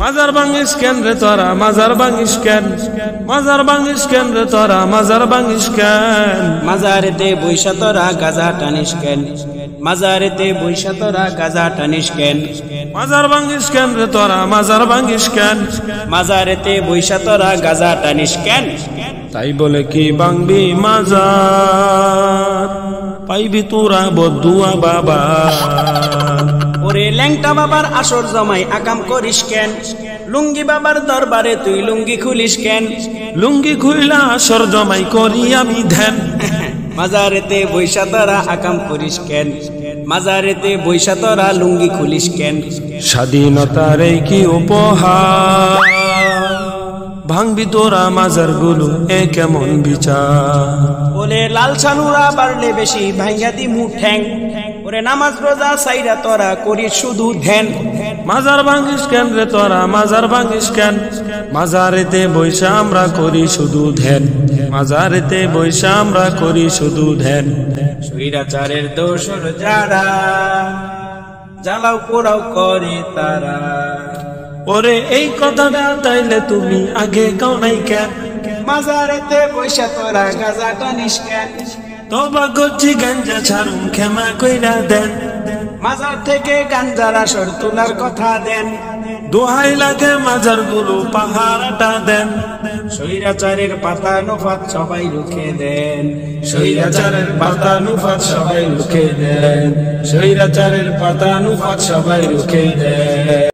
মাজার ভাঙিস কেন রে তোরা, মাজার ভাঙিস কেন, মাজার ভাঙিস কেন রে তোরা, মাজার ভাঙিস কেন। মাজারেতে বৈশা তোরা গাজা টানিস কেন, মাজারেতে বৈশা তোরা গাজা টানিস কেন। মাজার ভাঙিস কেন রে তোরা, মাজার ভাঙিস কেন, মাজারেতে বৈশা তোরা গাজা টানিস কেন। তাই বলে কি ভাঙবি মাজার, পাইবি তোরা বদুয়া বাবা। ওরে ল্যাংটা বাবার আসর জমাই আকাম করিস কেন, লুঙ্গি বাবার দরবারে তুই লুঙ্গি খুলিস কেন। লুঙ্গি খুইলা আসর জমাই করি আমি ধ্যান। মাজারেতে বৈশা তোরা আকাম করিস কেন, মাজারেতে বৈশা তোরা লুঙ্গি খুলিস কেন। স্বাধীনতার এই কি উপহার, ভাঙবি তোরা মাজার গুলো এ কেমন বিচার। বলে লাল সানুরা বাড়লে বেশি ভাঙ্গা দি মুখ ঠ্যাং, ওরে নামাজ রোজা সাইরা তোরা করিস শুধু ধ্যান। মাজার ভাঙিস কেন রে তোরা, মাজার ভাঙিস কেন, মাজারেতে বৈশা আমরা করি শুধু ধ্যান, মাজারেতে বৈশা আমরা করি শুধু ধ্যান। স্বৈরাচারের দোসর যারা জ্বালাও পোড়াও করে তারা। ওরে এই কথাটা তাইলে তুমি আগে কাও নাই কেন, মাজারেতে বৈশা তোরা গাজা টানিস কেন। তবা করছি গাঞ্জা ছাড়ুন ক্ষমা কইরা দেন, মাজার থেকে গাঞ্জার আসর তোলার কথা দেন। দোহাই লাগে মাজার গুলো পাহারাটা দেন। স্বৈরাচারের পাতা নুফাত সবাই রুখে দেন, স্বৈরাচারের পাতা নুফাত সবাই রুখে দেন, স্বৈরাচারের পাতা নুফাত সবাই রুখে দেন।